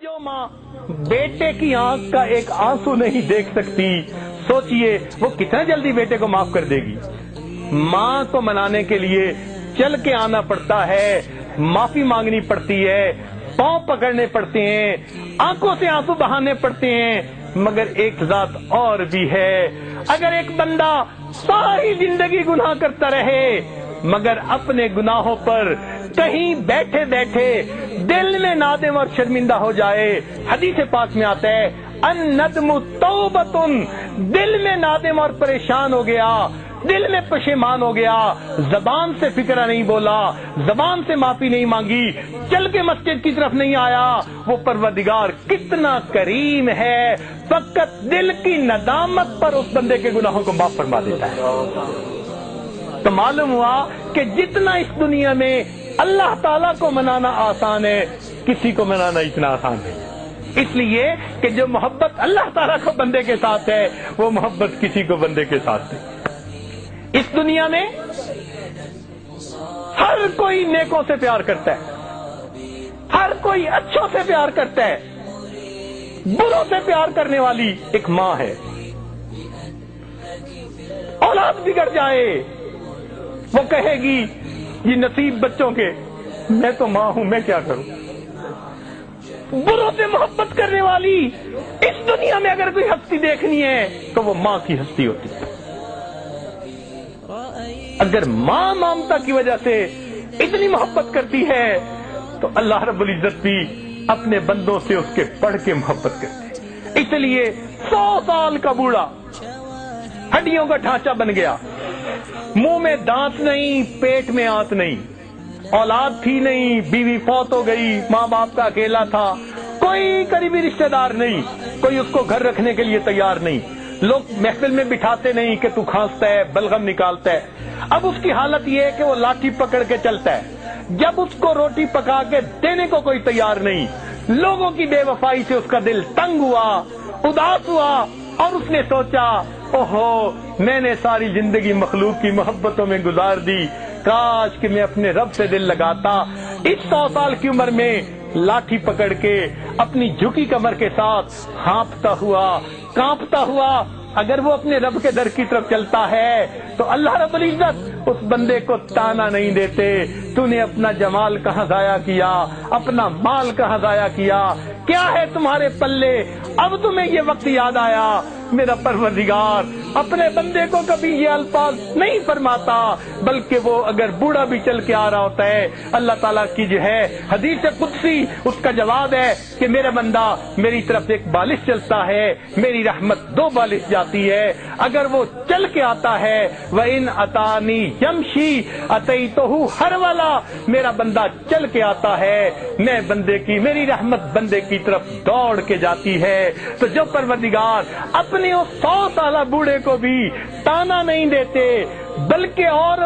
जो माँ बेटे की आंख का एक आंसू नहीं देख सकती, सोचिए वो कितना जल्दी बेटे को माफ कर देगी। माँ को मनाने के लिए चल के आना पड़ता है, माफी मांगनी पड़ती है, पांव पकड़ने पड़ते हैं, आंखों से आंसू बहाने पड़ते हैं। मगर एक जात और भी है, अगर एक बंदा सारी जिंदगी गुनाह करता रहे मगर अपने गुनाहों पर कहीं बैठे बैठे दिल में नादिम और शर्मिंदा हो जाए, हदीस पाक में आता है अन्नदमु तौबतुन, दिल में नादिम और परेशान हो गया, दिल में पशेमान हो गया, जबान से फिक्रा नहीं बोला, जबान से माफी नहीं मांगी, चल के मस्जिद की तरफ नहीं आया, वो परवरदिगार कितना करीम है, फकत दिल की नदामत पर उस बंदे के गुनाहों को माफ फरमा देता है। तो मालूम हुआ कि जितना इस दुनिया में अल्लाह ताला को मनाना आसान है, किसी को मनाना इतना आसान नहीं। इसलिए कि जो मोहब्बत अल्लाह ताला को बंदे के साथ है, वो मोहब्बत किसी को बंदे के साथ नहीं। इस दुनिया में हर कोई नेकों से प्यार करता है, हर कोई अच्छों से प्यार करता है, बुरों से प्यार करने वाली एक माँ है। औलाद बिगड़ जाए वो कहेगी ये नसीब बच्चों के, मैं तो माँ हूं, मैं क्या करूं। बुरों से मोहब्बत करने वाली इस दुनिया में अगर कोई हस्ती देखनी है तो वो माँ की हस्ती होती है। अगर माँ ममता की वजह से इतनी मोहब्बत करती है तो अल्लाह रब्बुल इज्जत भी अपने बंदों से उसके बढ़ के मोहब्बत करते हैं। इसलिए 100 साल का बूढ़ा हड्डियों का ढांचा बन गया, मुंह में दांत नहीं, पेट में आंत नहीं, औलाद थी नहीं, बीवी फौत हो गई, माँ बाप का अकेला था, कोई करीबी रिश्तेदार नहीं, कोई उसको घर रखने के लिए तैयार नहीं, लोग महफिल में बिठाते नहीं कि तू खांसता है, बलगम निकालता है। अब उसकी हालत ये है कि वो लाठी पकड़ के चलता है, जब उसको रोटी पका के देने को कोई तैयार नहीं, लोगों की बेवफाई से उसका दिल तंग हुआ, उदास हुआ और उसने सोचा ओहो मैंने सारी जिंदगी मखलूक की मोहब्बतों में गुजार दी, काश कि मैं अपने रब से दिल लगाता। इस 100 साल की उम्र में लाठी पकड़ के अपनी झुकी कमर के साथ हाँफता हुआ, कांपता हुआ अगर वो अपने रब के दर की तरफ चलता है तो अल्लाह रब्बुल इज्जत उस बंदे को ताना नहीं देते, तूने अपना जमाल कहाँ जाया किया, अपना माल कहाँ जाया किया, क्या है तुम्हारे पल्ले, अब तुम्हें ये वक्त याद आया। मेरा परवरदिगार अपने बंदे को कभी ये अल्फाज नहीं फरमाता, बल्कि वो अगर बूढ़ा भी चल के आ रहा होता है, अल्लाह ताला की जो है हदीस कुदसी उसका जवाब है कि मेरा बंदा मेरी तरफ एक बालिश चलता है, मेरी रहमत 2 बालिश जाती है। अगर वो चल के आता है वह इन अतानी यमशी अतईतहु हर वाला, मेरा बंदा चल के आता है, मैं बंदे की, मेरी रहमत बंदे की तरफ दौड़ के जाती है। तो जो परवरदिगार अपने उस 100 साला बूढ़े को भी ताना नहीं देते, बल्कि और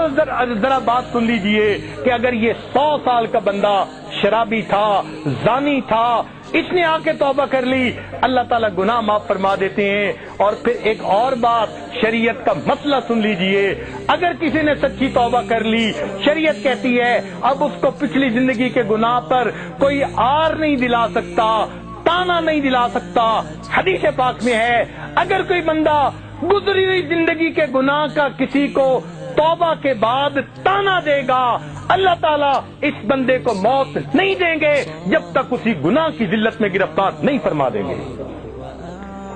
जरा बात सुन लीजिए कि अगर ये 100 साल का बंदा शराबी था, जानी था, इसने आके तौबा कर ली, अल्लाह ताला गुनाह माफ फरमा देते हैं। और फिर एक और बात, शरीयत का मसला सुन लीजिए, अगर किसी ने सच्ची तौबा कर ली, शरीयत कहती है अब उसको पिछली जिंदगी के गुनाह पर कोई आर नहीं दिला सकता, ताना नहीं दिला सकता। हदीस पाक में है अगर कोई बंदा गुजरी हुई जिंदगी के गुनाह का किसी को तौबा के बाद ताना देगा, अल्लाह ताला इस बंदे को मौत नहीं देंगे जब तक उसी गुनाह की जिल्लत में गिरफ्तार नहीं फरमा देंगे।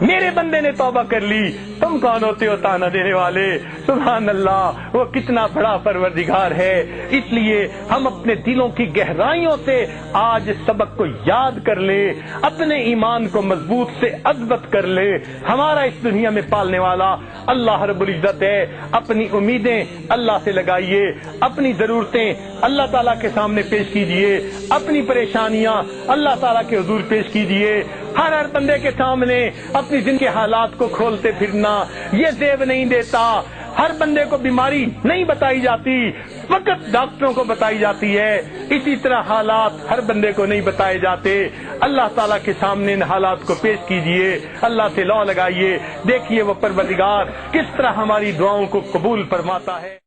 मेरे बंदे ने तौबा कर ली, तुम कौन होते हो ताना देने वाले। सुभान अल्लाह, वो कितना बड़ा परवरदिगार है। इसलिए हम अपने दिलों की गहराइयों से आज सबक को याद कर ले, अपने ईमान को मजबूत से अज़बत कर ले। हमारा इस दुनिया में पालने वाला अल्लाह रब्बुल इज्जत है। अपनी उम्मीदें अल्लाह से लगाइए, अपनी जरूरतें अल्लाह ताला के सामने पेश कीजिए, अपनी परेशानियां अल्लाह ताला के हुजूर पेश कीजिए। हर बंदे के सामने अपनी जिंदगी के हालात को खोलते फिरना ये ज़ेब नहीं देता। हर बंदे को बीमारी नहीं बताई जाती, फकत डॉक्टरों को बताई जाती है। इसी तरह हालात हर बंदे को नहीं बताए जाते। अल्लाह ताला के सामने इन हालात को पेश कीजिए, अल्लाह से लौ लगाइए, देखिए वो परवरदिगार किस तरह हमारी दुआओं को कबूल फरमाता है।